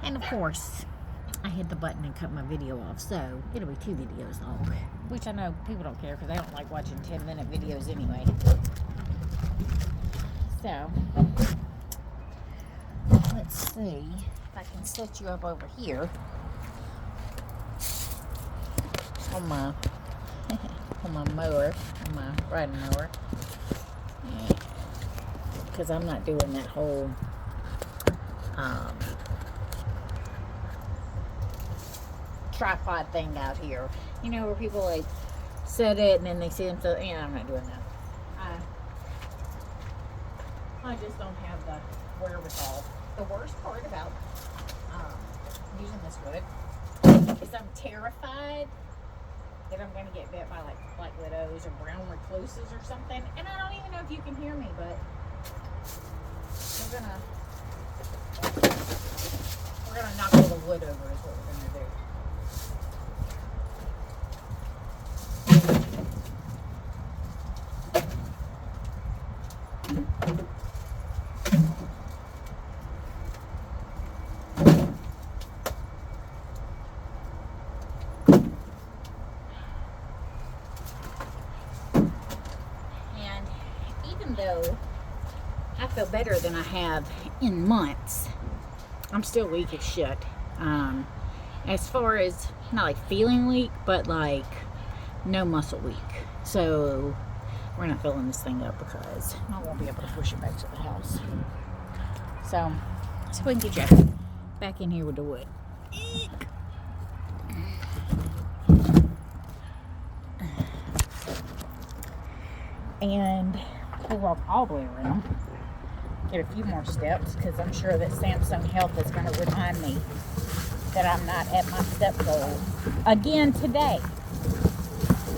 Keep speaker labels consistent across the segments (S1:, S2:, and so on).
S1: And of course, I hit the button and cut my video off, so it'll be 2 videos long. Which I know people don't care because they don't like watching 10-minute videos anyway. So, let's see if I can set you up over here on my mower, on my riding mower. Because I'm not doing that whole tripod thing out here. You know, where people like set it and then they see themselves. Yeah, I'm not doing that. I just don't have the wherewithal. The worst part about using this wood is I'm terrified that I'm going to get bit by like black widows or brown recluses or something. And I don't even know if you can hear me, but we're gonna knock all the wood over is what we're gonna do. And even though I feel better than I have in months, I'm still weak as shit. As far as, not like feeling weak, but like no muscle weak. So we're not filling this thing up because I won't be able to push it back to the house. So we can get you back in here with the wood. And we'll walk all the way around. Get a few more steps because I'm sure that Samsung Health is going to remind me that I'm not at my step goal again today.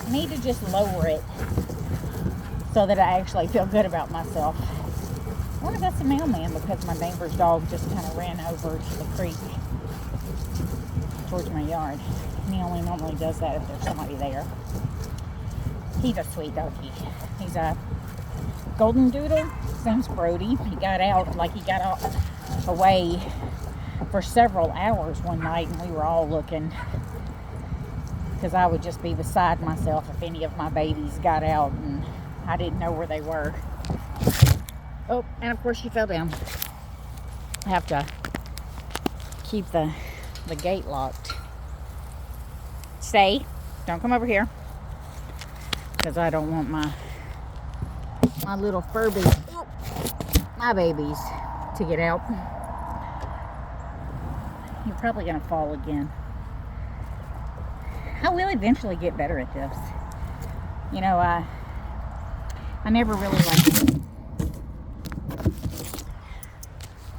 S1: I need to just lower it so that I actually feel good about myself. I want to go see mailman because my neighbor's dog just kind of ran over to the creek towards my yard. And he only normally does that if there's somebody there. He's a sweet doggy. He's a golden doodle. His name's Brody. He got away for several hours one night, and we were all looking because I would just be beside myself if any of my babies got out and I didn't know where they were. Oh, and of course she fell down. I have to keep the gate locked. Stay. Don't come over here because I don't want my little fur babies, my babies, to get out. You're probably going to fall again. I will eventually get better at this. You know, I never really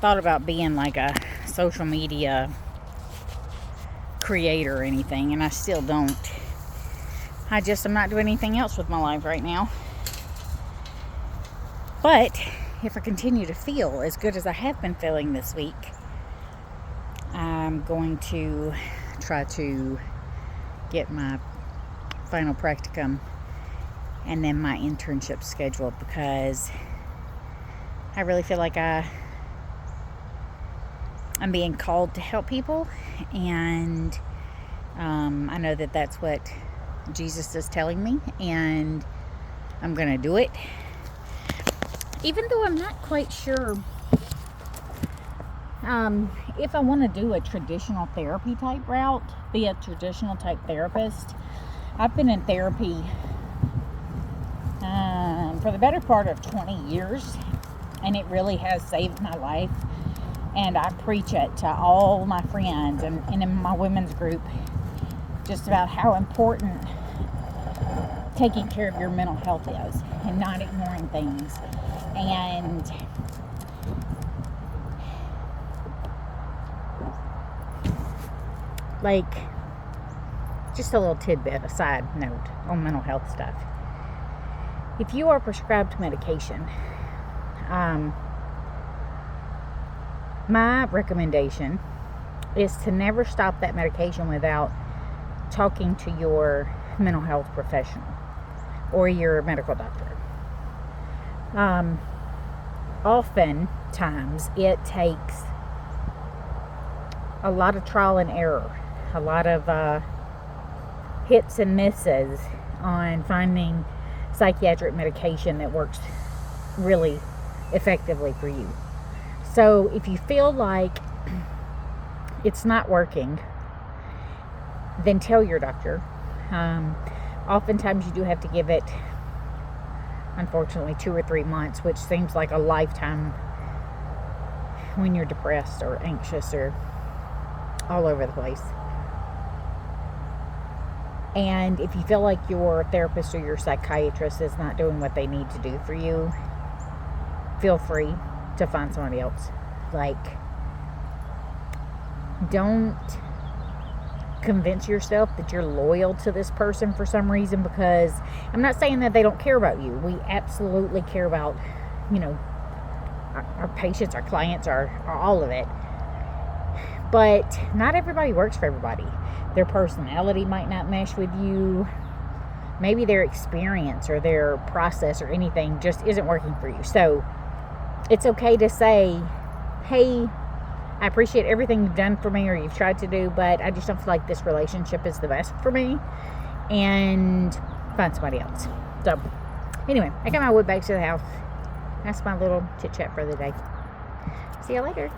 S1: thought about being like a social media creator or anything, and I still don't. I'm not doing anything else with my life right now. But if I continue to feel as good as I have been feeling this week, I'm going to try to get my final practicum and then my internship scheduled because I really feel like I'm being called to help people, and I know that that's what Jesus is telling me, and I'm going to do it. Even though I'm not quite sure if I want to do a traditional therapy type route, be a traditional type therapist. I've been in therapy for the better part of 20 years, and it really has saved my life. And I preach it to all my friends and in my women's group, just about how important taking care of your mental health is and not ignoring things. And like, just a little tidbit, a side note on mental health stuff. If you are prescribed medication, my recommendation is to never stop that medication without talking to your mental health professional or your medical doctor. Oftentimes it takes a lot of trial and error, a lot of hits and misses on finding psychiatric medication that works really effectively for you. So if you feel like it's not working, then tell your doctor. Oftentimes you do have to give it, unfortunately, 2 or 3 months, which seems like a lifetime when you're depressed or anxious or all over the place. And if you feel like your therapist or your psychiatrist is not doing what they need to do for you, feel free to find somebody else. Like, don't convince yourself that you're loyal to this person for some reason, because I'm not saying that they don't care about you. We absolutely care about, our patients, our clients, our all of it. But not everybody works for everybody. Their personality might not mesh with you. Maybe their experience or their process or anything just isn't working for you. So it's okay to say, hey, I appreciate everything you've done for me or you've tried to do, but I just don't feel like this relationship is the best for me, and find somebody else. So anyway, I got my wood back to the house. That's my little chit chat for the day. See you later.